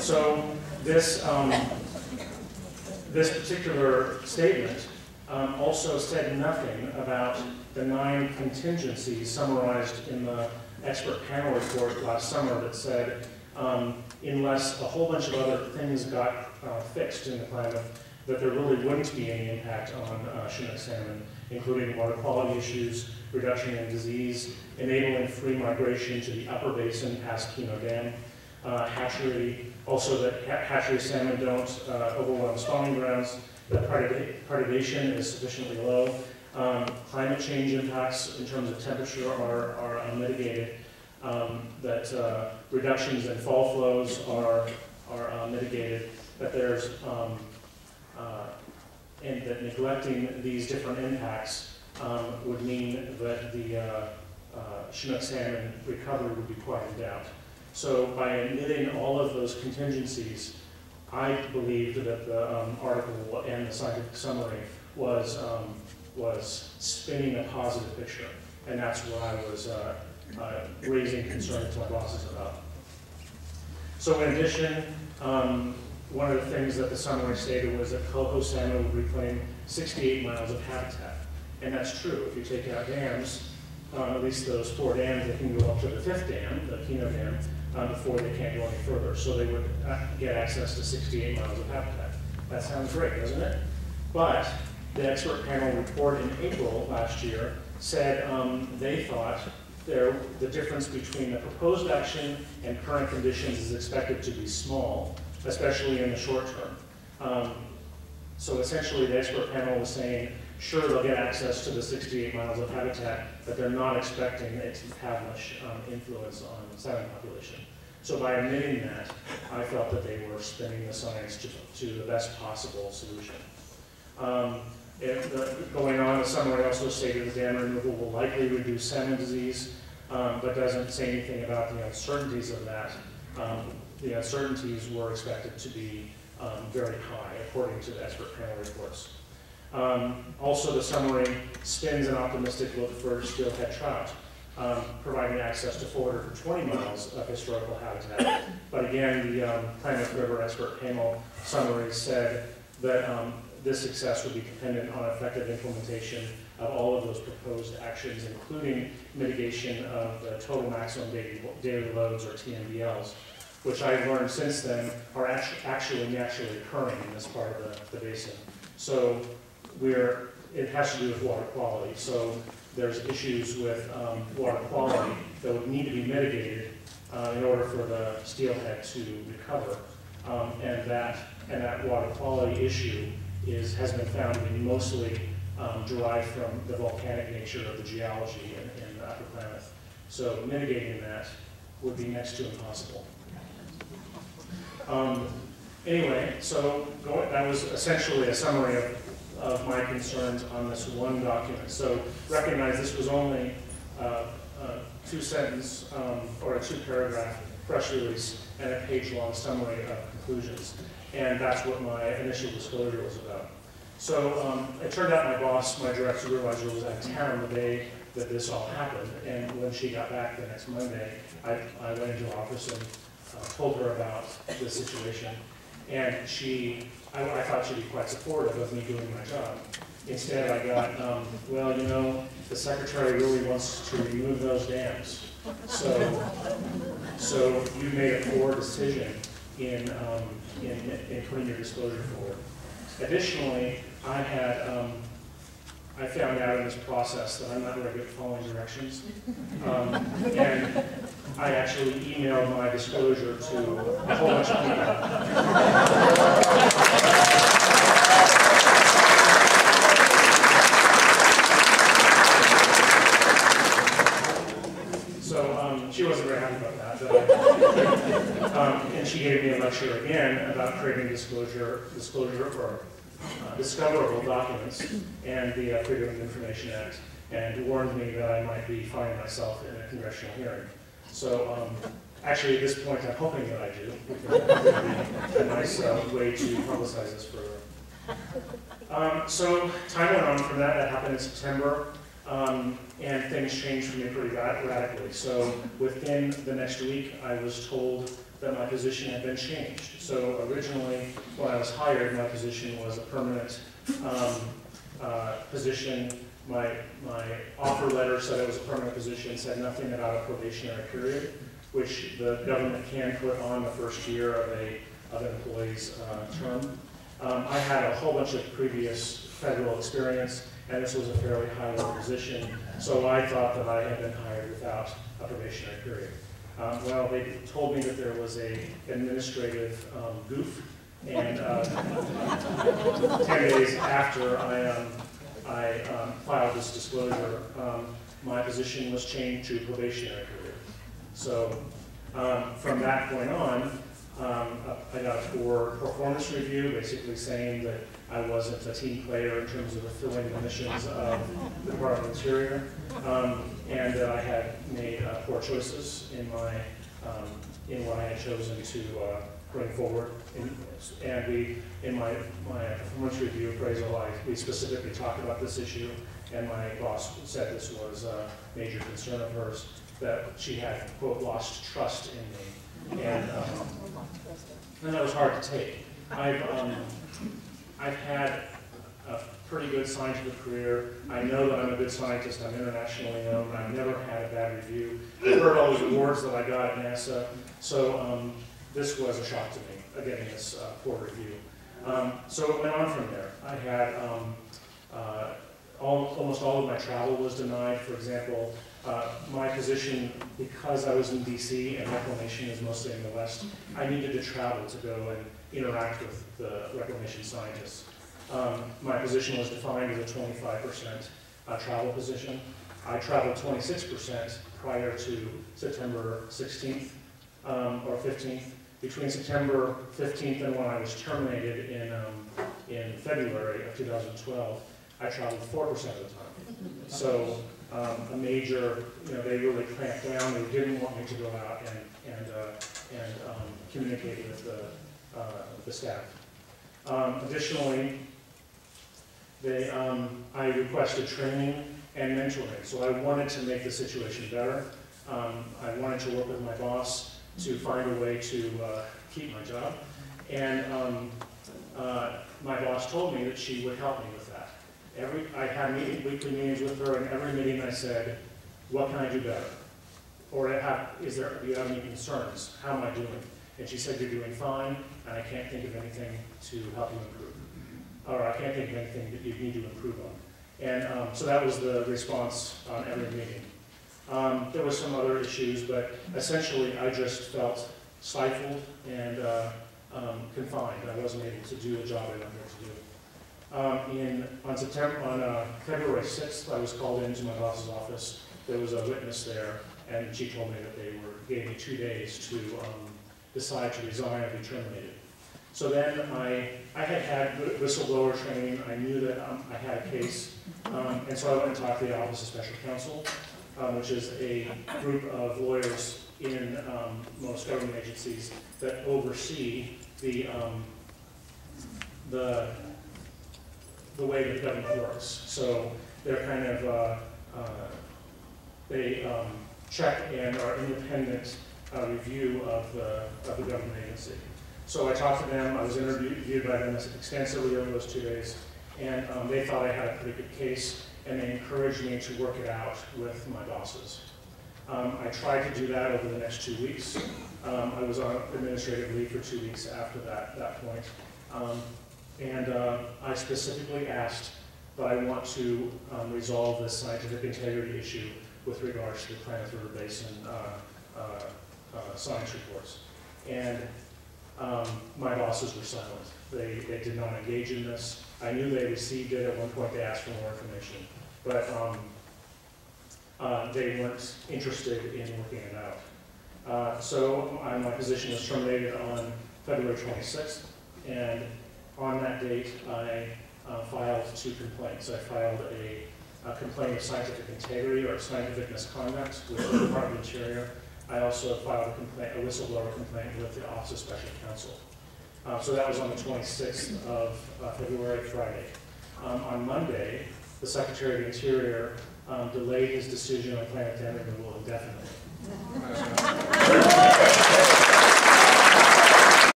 So this, this particular statement also said nothing about the 9 contingencies summarized in the expert panel report last summer that said unless a whole bunch of other things got fixed in the Klamath, that there really wouldn't be any impact on Chinook salmon, including water quality issues, reduction in disease, enabling free migration to the upper basin past Kino Dam, hatchery, also that hatchery salmon don't overwhelm spawning grounds, that predation is sufficiently low, climate change impacts in terms of temperature are mitigated, that reductions in fall flows are mitigated, that there's and that neglecting these different impacts would mean that the Chinook salmon recovery would be quite in doubt. So by omitting all of those contingencies, I believed that the article and the scientific summary was spinning a positive picture, and that's what I was raising concern to my bosses about. So in addition, one of the things that the summary stated was that coho salmon would reclaim 68 miles of habitat, and that's true. If you take out dams, at least those 4 dams, they can go up to the 5th dam, the Kino Dam, before they can't go any further. So they would get access to 68 miles of habitat. That sounds great, doesn't it? But the expert panel report in April last year said they thought the difference between the proposed action and current conditions is expected to be small, especially in the short term. So essentially the expert panel was saying, sure, they'll get access to the 68 miles of habitat, but they're not expecting it to have much influence on the salmon population. So by omitting that, I felt that they were spinning the science to the best possible solution. Going on, the summary also stated the dam removal will likely reduce salmon disease, but doesn't say anything about the uncertainties of that. The uncertainties were expected to be very high, according to the expert panel reports. Also, the summary spins an optimistic look for steelhead trout, providing access to 420 miles of historical habitat. But again, the Klamath River expert panel summary said that this success would be dependent on effective implementation of all of those proposed actions, including mitigation of the total maximum daily loads, or TMDLs, which I've learned since then are actually naturally occurring in this part of the basin. So it has to do with water quality. So there's issues with water quality that would need to be mitigated in order for the steelhead to recover. And that water quality issue has been found to be mostly derived from the volcanic nature of the geology in the Upper Klamath. So mitigating that would be next to impossible. Anyway, so that was essentially a summary of my concerns on this one document. So recognize this was only a 2-sentence or a 2-paragraph press release and a page-long summary of conclusions. And that's what my initial disclosure was about. So it turned out my boss, my direct supervisor, was out of town the day that this all happened. And when she got back the next Monday, I went into her office and told her about the situation. And I thought she'd be quite supportive of me doing my job. Instead, I got, well, you know, the secretary really wants to remove those dams. So you made a poor decision in putting your disclosure forward. Additionally, I found out in this process that I'm not very good at following directions. And I actually emailed my disclosure to a whole bunch of people. So she wasn't very happy about that. And she gave me a lecture again about creating disclosure or discoverable documents and the Freedom of Information Act, and warned me that I might be finding myself in a congressional hearing. So actually at this point I'm hoping that I do, because that would be a nice way to publicize this further. So time went on from that. That happened in September, and things changed for me pretty radically. So within the next week I was told that my position had been changed. So originally, when I was hired, my position was a permanent position. My offer letter said it was a permanent position, said nothing about a probationary period, which the government can put on the first year of an employee's term. I had a whole bunch of previous federal experience, and this was a fairly high-level position, so I thought that I had been hired without a probationary period. Well, they told me that there was an administrative goof, and 10 days after I filed this disclosure, my position was changed to probationary period. So from that point on, I got a poor performance review, basically saying that I wasn't a team player in terms of fulfilling the missions of the Department of Interior, and that I had made poor choices in what I had chosen to bring forward. And in my performance review appraisal, we specifically talked about this issue, and my boss said this was a major concern of hers, that she had, quote, lost trust in me. And that was hard to take. I've had a pretty good scientific career. I know that I'm a good scientist. I'm internationally known. I've never had a bad review. I've heard all those awards that I got at NASA. So this was a shock to me, getting this poor review. So it went on from there. I had almost all of my travel was denied. For example, my position, because I was in DC and reclamation is mostly in the West, I needed to travel to go and interact with the reclamation scientists. My position was defined as a 25% travel position. I traveled 26% prior to September 16th or 15th. Between September 15th and when I was terminated in February of 2012, I traveled 4% of the time. So a major, they really clamped down. They didn't want me to go out and communicate with the staff. Additionally, I requested training and mentoring. So I wanted to make the situation better. I wanted to work with my boss to find a way to keep my job. And my boss told me that she would help me with that. I had weekly meetings with her, and every meeting I said, what can I do better? Or do you have any concerns? How am I doing? And she said, you're doing fine, and I can't think of anything to help you improve. Or I can't think of anything that you need to improve on. And so that was the response on every meeting. There were some other issues, but essentially I just felt stifled and confined. I wasn't able to do the job I wanted to do. On February 6th, I was called into my boss's office. There was a witness there, and she told me that they gave me 2 days to decide to resign or be terminated. So then I had whistleblower training. I knew that I had a case, and so I went and talked to the Office of Special Counsel, which is a group of lawyers in most government agencies that oversee the way that government works. So they're kind of, they check and are independent review of the government agency. So I talked to them. I was interviewed by them extensively over those 2 days, and they thought I had a pretty good case, and they encouraged me to work it out with my bosses. I tried to do that over the next 2 weeks. I was on administrative leave for 2 weeks after that point. I specifically asked that I want to resolve this scientific integrity issue with regards to the Klamath River Basin science reports. And my bosses were silent. They did not engage in this. I knew they received it. At one point they asked for more information, but they weren't interested in working it out. So my position was terminated on February 26th, and on that date I filed 2 complaints. I filed a complaint of scientific integrity or scientific misconduct with the Department of Interior. I also filed a whistleblower complaint with the Office of Special Counsel. So that was on the 26th of February, Friday. On Monday, the Secretary of the Interior delayed his decision on Klamath Dam Removal indefinitely.